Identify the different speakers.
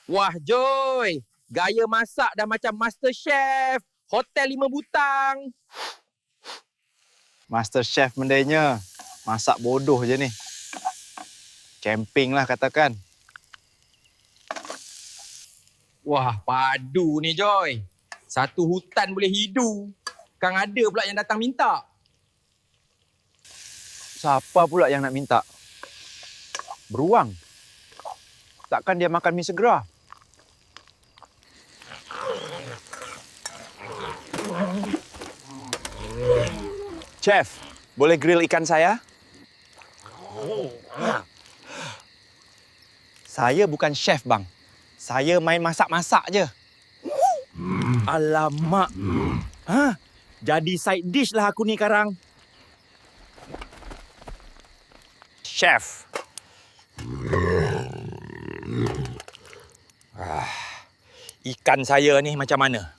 Speaker 1: Wah, Joy. Gaya masak dah macam Master Chef. Hotel 5 butang.
Speaker 2: Master Chef mendainya. Masak bodoh je ni. Camping lah katakan.
Speaker 1: Wah, padu ni, Joy. Satu hutan boleh hidu. Kang ada pula yang datang minta.
Speaker 2: Siapa pula yang nak minta? Beruang. Takkan dia makan mi segera? Chef, boleh grill ikan saya? Saya bukan chef, bang. Saya main masak-masak je.
Speaker 3: Alamak. Jadi side dish lah aku ni sekarang.
Speaker 2: Chef.
Speaker 3: Ikan saya ni macam mana?